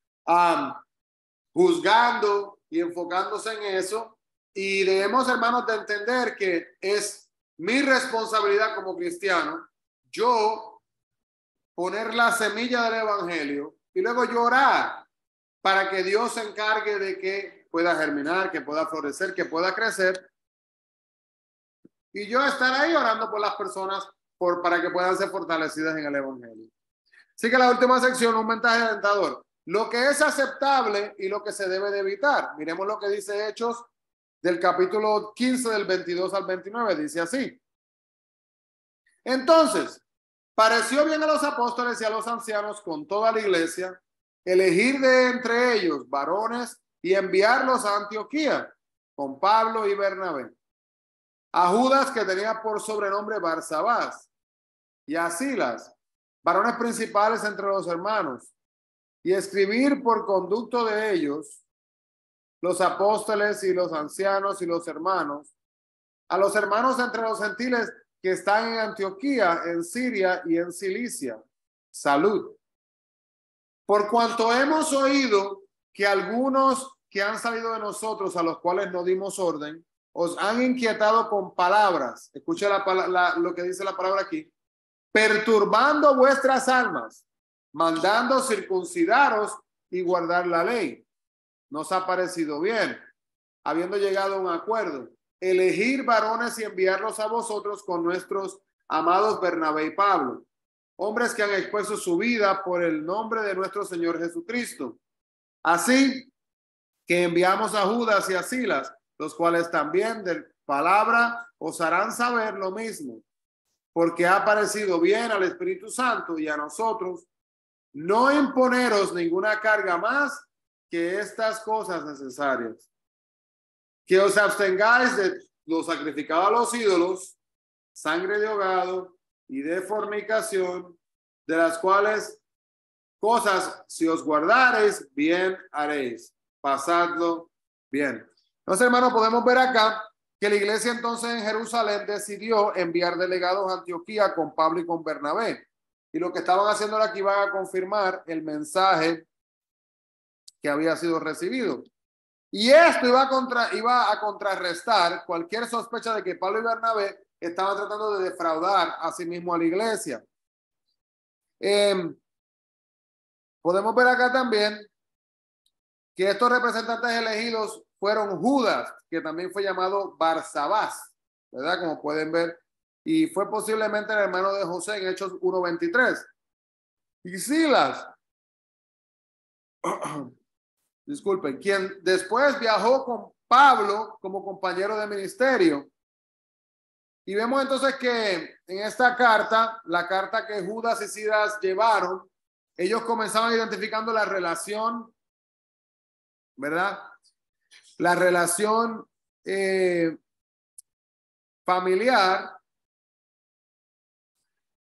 juzgando y enfocándose en eso. Y debemos, hermanos, de entender que es mi responsabilidad como cristiano, yo poner la semilla del evangelio y luego yo orar para que Dios se encargue de que pueda germinar, que pueda florecer, que pueda crecer. Y yo estar ahí orando por las personas para que puedan ser fortalecidas en el evangelio. Así que la última sección, un mensaje alentador. Lo que es aceptable y lo que se debe de evitar. Miremos lo que dice Hechos del capítulo 15 del 22 al 29. Dice así. Entonces, pareció bien a los apóstoles y a los ancianos con toda la iglesia elegir de entre ellos varones y enviarlos a Antioquía con Pablo y Bernabé. A Judas, que tenía por sobrenombre Barsabás, y a Silas, varones principales entre los hermanos, y escribir por conducto de ellos los apóstoles y los ancianos y los hermanos, a los hermanos entre los gentiles que están en Antioquía, en Siria y en Cilicia. Salud. Por cuanto hemos oído que algunos que han salido de nosotros, a los cuales no dimos orden, os han inquietado con palabras. Escucha lo que dice la palabra aquí. Perturbando vuestras almas, mandando circuncidaros y guardar la ley. Nos ha parecido bien, habiendo llegado a un acuerdo, elegir varones y enviarlos a vosotros con nuestros amados Bernabé y Pablo, hombres que han expuesto su vida por el nombre de nuestro Señor Jesucristo. Así que enviamos a Judas y a Silas, los cuales también de palabra os harán saber lo mismo, porque ha parecido bien al Espíritu Santo y a nosotros no imponeros ninguna carga más que estas cosas necesarias, que os abstengáis de lo sacrificado a los ídolos, sangre de ahogado y de fornicación, de las cuales cosas, si os guardareis, bien haréis. Pasadlo bien. Entonces, hermano, podemos ver acá que la iglesia entonces en Jerusalén decidió enviar delegados a Antioquía con Pablo y con Bernabé. Y lo que estaban haciendo aquí iban a confirmar el mensaje que había sido recibido. Y esto iba a contrarrestar cualquier sospecha de que Pablo y Bernabé estaban tratando de defraudar a sí mismo a la iglesia. Podemos ver acá también que estos representantes elegidos fueron Judas, que también fue llamado Barsabás, ¿verdad? Como pueden ver. Y fue posiblemente el hermano de José en Hechos 1:23. Y Silas, disculpen, quien después viajó con Pablo como compañero de ministerio. Y vemos entonces que en esta carta, la carta que Judas y Silas llevaron, ellos comenzaban identificando la relación, ¿verdad? La relación familiar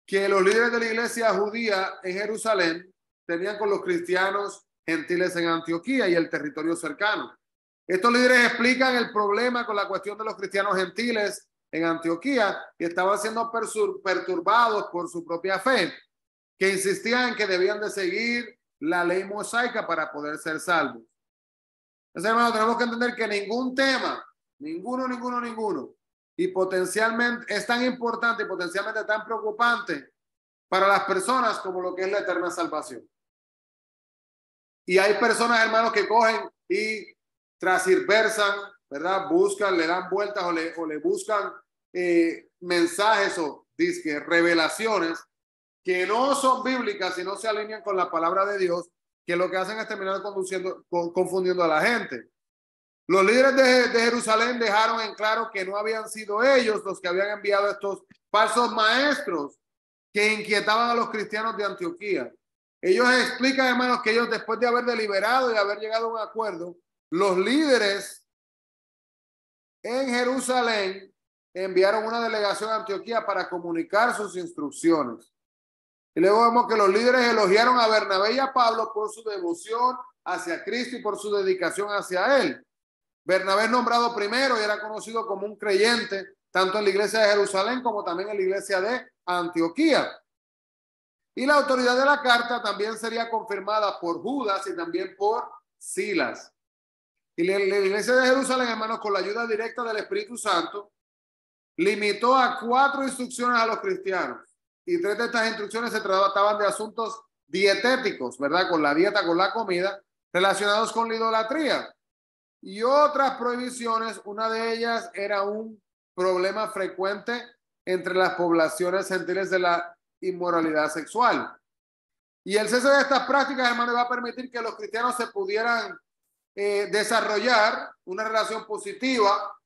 que los líderes de la iglesia judía en Jerusalén tenían con los cristianos gentiles en Antioquía y el territorio cercano. Estos líderes explican el problema con la cuestión de los cristianos gentiles en Antioquía y estaban siendo perturbados por su propia fe, que insistían en que debían de seguir la ley mosaica para poder ser salvos. Entonces, hermano, tenemos que entender que ningún tema, ninguno, y potencialmente es tan importante y potencialmente tan preocupante para las personas como lo que es la eterna salvación. Y hay personas, hermanos, que cogen y transversan, ¿verdad? Buscan, le dan vueltas o le buscan mensajes o disque revelaciones que no son bíblicas y no se alinean con la palabra de Dios, que lo que hacen es terminar confundiendo a la gente. Los líderes de Jerusalén dejaron en claro que no habían sido ellos los que habían enviado a estos falsos maestros que inquietaban a los cristianos de Antioquía. Ellos explican, hermanos, que ellos después de haber deliberado y haber llegado a un acuerdo, los líderes en Jerusalén enviaron una delegación a Antioquía para comunicar sus instrucciones. Y luego vemos que los líderes elogiaron a Bernabé y a Pablo por su devoción hacia Cristo y por su dedicación hacia él. Bernabé es nombrado primero y era conocido como un creyente, tanto en la iglesia de Jerusalén como también en la iglesia de Antioquía. Y la autoridad de la carta también sería confirmada por Judas y también por Silas. Y la iglesia de Jerusalén, hermanos, con la ayuda directa del Espíritu Santo, limitó a 4 instrucciones a los cristianos. Y 3 de estas instrucciones se trataban de asuntos dietéticos, ¿verdad? Con la dieta, con la comida, relacionados con la idolatría. Y otras prohibiciones, una de ellas era un problema frecuente entre las poblaciones gentiles de la inmoralidad sexual. Y el cese de estas prácticas, hermano, va a permitir que los cristianos se pudieran desarrollar una relación positiva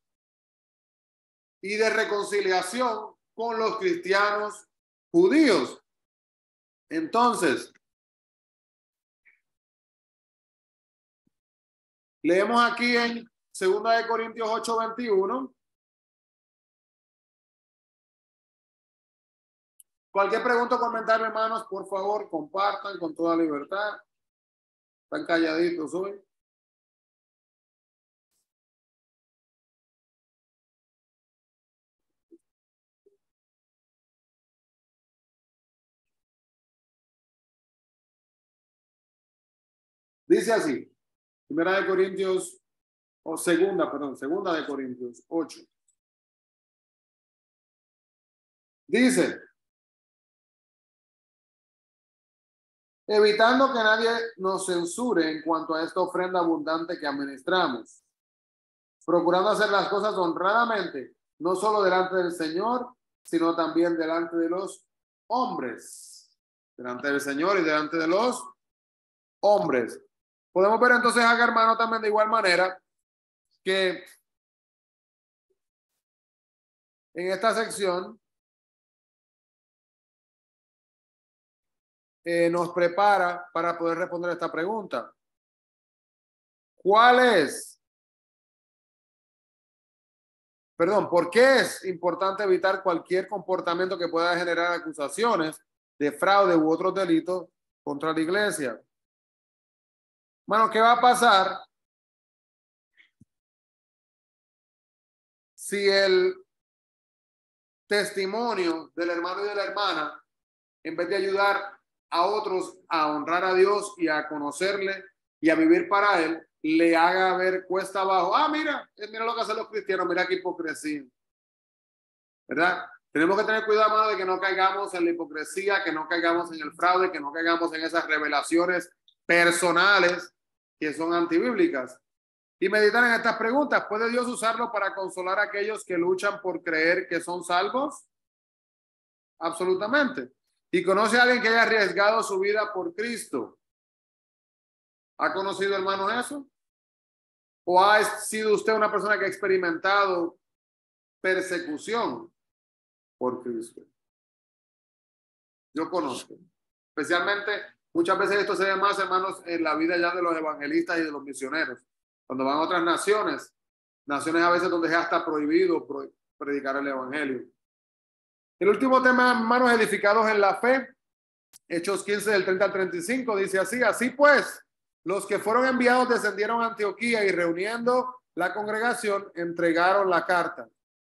y de reconciliación con los cristianos judíos. Entonces, leemos aquí en 2 Corintios 8:21. Cualquier pregunta o comentario, hermanos, por favor, compartan con toda libertad. Están calladitos hoy. Dice así, segunda de Corintios 8. Dice, evitando que nadie nos censure en cuanto a esta ofrenda abundante que administramos, procurando hacer las cosas honradamente, no solo delante del Señor, sino también delante de los hombres. Delante del Señor y delante de los hombres. Podemos ver entonces acá, hermano, también de igual manera que en esta sección nos prepara para poder responder esta pregunta. ¿Por qué es importante evitar cualquier comportamiento que pueda generar acusaciones de fraude u otros delitos contra la iglesia? Bueno, ¿qué va a pasar si el testimonio del hermano y de la hermana, en vez de ayudar a otros a honrar a Dios y a conocerle y a vivir para él, le haga ver cuesta abajo? Mira lo que hacen los cristianos, mira qué hipocresía, ¿verdad? Tenemos que tener cuidado, hermano, de que no caigamos en la hipocresía, que no caigamos en el fraude, que no caigamos en esas revelaciones personales que son antibíblicas. Y meditar en estas preguntas. ¿Puede Dios usarlo para consolar a aquellos que luchan por creer que son salvos? Absolutamente. ¿Y conoce a alguien que haya arriesgado su vida por Cristo? ¿Ha conocido, hermanos, eso? ¿O ha sido usted una persona que ha experimentado persecución por Cristo? Yo conozco. Especialmente, muchas veces esto se ve más, hermanos, en la vida ya de los evangelistas y de los misioneros. Cuando van a otras naciones a veces donde ya está prohibido predicar el evangelio. El último tema, hermanos, edificados en la fe, Hechos 15 del 30 al 35, dice así: así pues, los que fueron enviados descendieron a Antioquía y reuniendo la congregación entregaron la carta.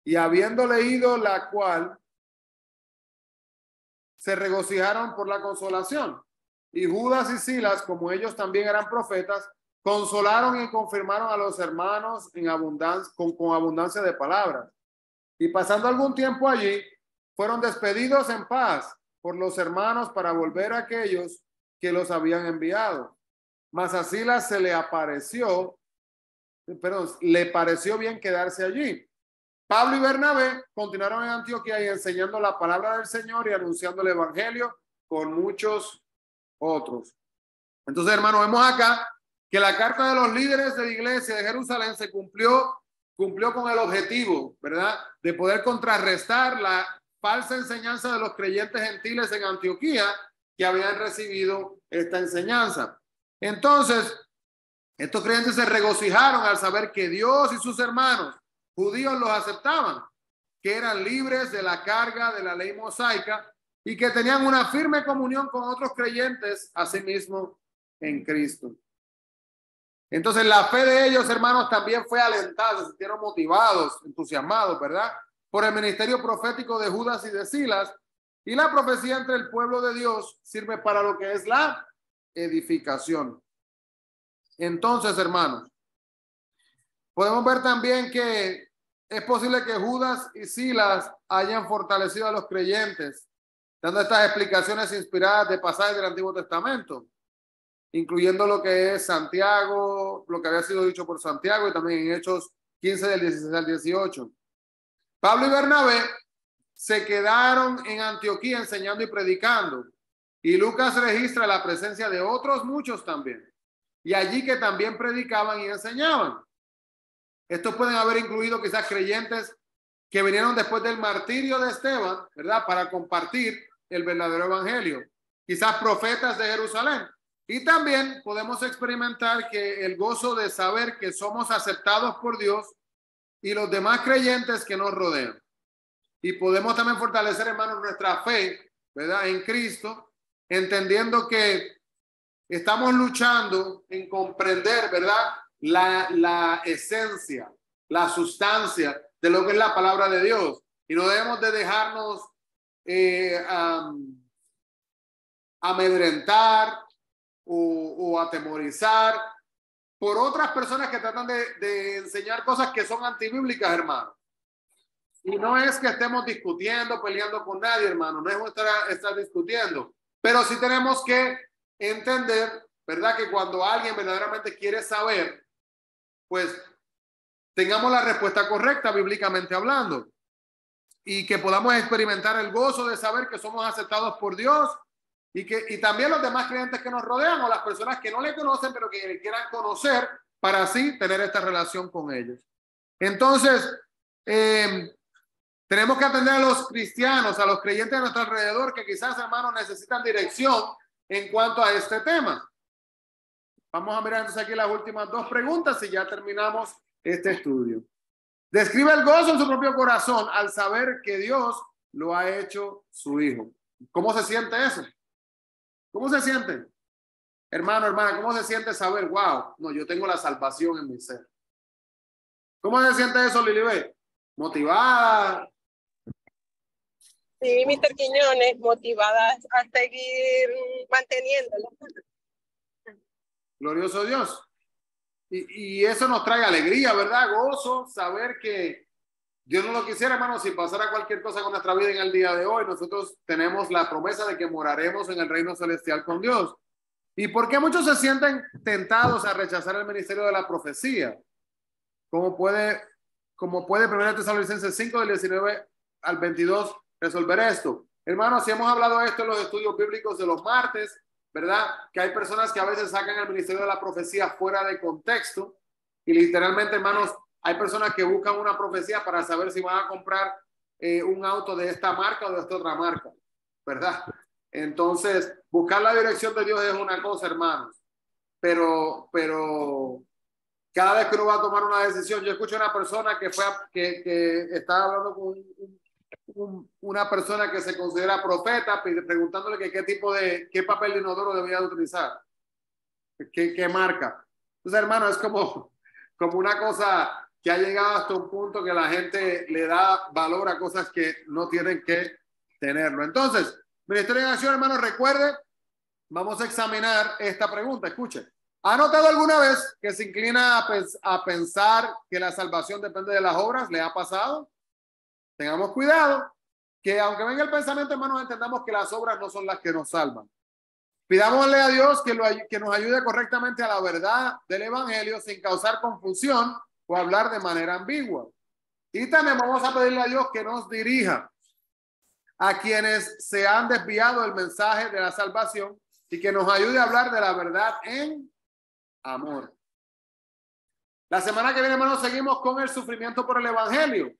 Y habiendo leído la cual, se regocijaron por la consolación. Y Judas y Silas, como ellos también eran profetas, consolaron y confirmaron a los hermanos en abundancia, con abundancia de palabras. Y pasando algún tiempo allí, fueron despedidos en paz por los hermanos para volver a aquellos que los habían enviado. Mas a Silas le pareció bien quedarse allí. Pablo y Bernabé continuaron en Antioquía y enseñando la palabra del Señor y anunciando el evangelio con muchos otros. Entonces, hermanos, vemos acá que la carta de los líderes de la iglesia de Jerusalén se cumplió con el objetivo, ¿verdad?, de poder contrarrestar la falsa enseñanza de los creyentes gentiles en Antioquía que habían recibido esta enseñanza. Entonces, estos creyentes se regocijaron al saber que Dios y sus hermanos judíos los aceptaban, que eran libres de la carga de la ley mosaica y que tenían una firme comunión con otros creyentes, asimismo en Cristo. Entonces la fe de ellos, hermanos, también fue alentada, se sintieron motivados, entusiasmados, ¿verdad?, por el ministerio profético de Judas y de Silas, y la profecía entre el pueblo de Dios sirve para lo que es la edificación. Entonces, hermanos, podemos ver también que es posible que Judas y Silas hayan fortalecido a los creyentes, dando estas explicaciones inspiradas de pasajes del Antiguo Testamento, incluyendo lo que es Santiago, lo que había sido dicho por Santiago, y también en Hechos 15 del 16 al 18. Pablo y Bernabé se quedaron en Antioquía enseñando y predicando, Y Lucas registra la presencia de otros muchos también. Y allí que también predicaban y enseñaban. Estos pueden haber incluido quizás creyentes que vinieron después del martirio de Esteban, ¿verdad? Para compartir el verdadero evangelio. Quizás profetas de Jerusalén. Y también podemos experimentar que el gozo de saber que somos aceptados por Dios y los demás creyentes que nos rodean. Y podemos también fortalecer, hermanos, nuestra fe, ¿verdad? En Cristo, entendiendo que estamos luchando en comprender, ¿verdad? La esencia, la sustancia de lo que es la palabra de Dios. Y no debemos de dejarnos amedrentar o atemorizar por otras personas que tratan de enseñar cosas que son antibíblicas, hermano. Y no es que estemos discutiendo, peleando con nadie, hermano. No es estar discutiendo. Pero sí tenemos que entender, ¿verdad? Que cuando alguien verdaderamente quiere saber, pues tengamos la respuesta correcta, bíblicamente hablando. Y que podamos experimentar el gozo de saber que somos aceptados por Dios y también los demás creyentes que nos rodean o las personas que no le conocen pero que le quieran conocer para así tener esta relación con ellos. Entonces, tenemos que atender a los cristianos, a los creyentes de nuestro alrededor que quizás, hermanos, necesitan dirección en cuanto a este tema. Vamos a mirar entonces aquí las últimas dos preguntas y ya terminamos este estudio. Describe el gozo en su propio corazón al saber que Dios lo ha hecho su hijo. ¿Cómo se siente eso? ¿Cómo se siente? Hermano, hermana, ¿cómo se siente saber, wow, no, yo tengo la salvación en mi ser? ¿Cómo se siente eso, Lilibet? ¿Motivada? Sí, Mr. Quiñones, motivada a seguir manteniéndolo. Glorioso Dios. Y eso nos trae alegría, ¿verdad? Gozo, saber que Dios no lo quisiera, hermano, si pasara cualquier cosa con nuestra vida en el día de hoy, nosotros tenemos la promesa de que moraremos en el reino celestial con Dios. ¿Y por qué muchos se sienten tentados a rechazar el ministerio de la profecía? Como puede 1 Tesalonicenses 5, del 19 al 22, resolver esto? Hermanos, si hemos hablado de esto en los estudios bíblicos de los martes, ¿verdad? Que hay personas que a veces sacan el ministerio de la profecía fuera de contexto y literalmente, hermanos, hay personas que buscan una profecía para saber si van a comprar un auto de esta marca o de esta otra marca, ¿verdad? Entonces, buscar la dirección de Dios es una cosa, hermanos, pero cada vez que uno va a tomar una decisión, yo escucho a una persona que estaba hablando con una persona que se considera profeta, preguntándole que qué papel de inodoro debía de utilizar, qué marca. Entonces, hermano, es como una cosa que ha llegado hasta un punto que la gente le da valor a cosas que no tienen que tenerlo. Entonces, Ministerio de Acción, hermano, recuerde, vamos a examinar esta pregunta. Escuchen. ¿Ha notado alguna vez que se inclina a pensar que la salvación depende de las obras? ¿Le ha pasado? Tengamos cuidado, que aunque venga el pensamiento, hermanos, entendamos que las obras no son las que nos salvan. Pidámosle a Dios que nos ayude correctamente a la verdad del evangelio sin causar confusión o hablar de manera ambigua. Y también vamos a pedirle a Dios que nos dirija a quienes se han desviado del mensaje de la salvación y que nos ayude a hablar de la verdad en amor. La semana que viene, hermanos, seguimos con el sufrimiento por el evangelio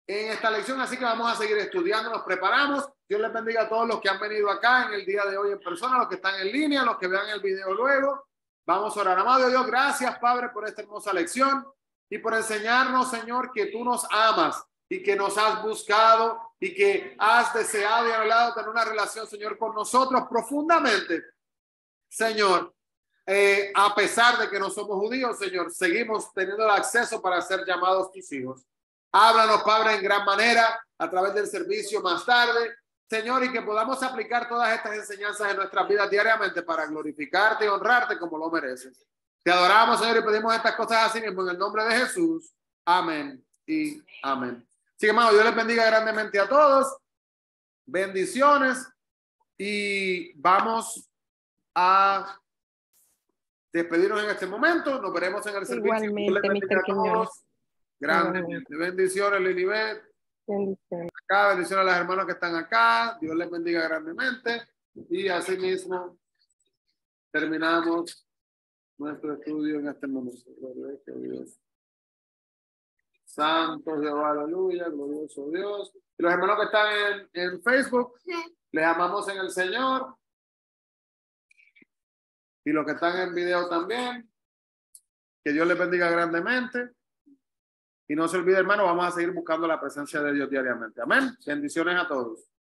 en esta lección, así que vamos a seguir estudiando, nos preparamos. Dios les bendiga a todos los que han venido acá en el día de hoy en persona, los que están en línea, los que vean el video luego. Vamos a orar. Amado Dios, gracias, Padre, por esta hermosa lección y por enseñarnos, Señor, que tú nos amas y que nos has buscado y que has deseado y anhelado tener una relación, Señor, con nosotros profundamente, Señor. A pesar de que no somos judíos, Señor, seguimos teniendo el acceso para ser llamados tus hijos. Háblanos, Padre, en gran manera a través del servicio más tarde, Señor, y que podamos aplicar todas estas enseñanzas en nuestras vidas diariamente para glorificarte y honrarte como lo mereces. Te adoramos, Señor, y pedimos estas cosas así mismo en el nombre de Jesús. Amén y amén. Sí, hermano, Dios les bendiga grandemente a todos. Bendiciones y vamos a despedirnos en este momento. Nos veremos en el servicio. Igualmente, Mr. Quiñones. Grandes bendiciones, Lilibet. Bendiciones. Acá, bendiciones a las hermanas que están acá. Dios les bendiga grandemente. Y asimismo terminamos nuestro estudio en este momento. Gloria a Dios. Santo Jehová, aleluya, glorioso Dios. Y los hermanos que están en Facebook, les amamos en el Señor. Y los que están en video también, que Dios les bendiga grandemente. Y no se olvide, hermano, vamos a seguir buscando la presencia de Dios diariamente. Amén. Bendiciones a todos.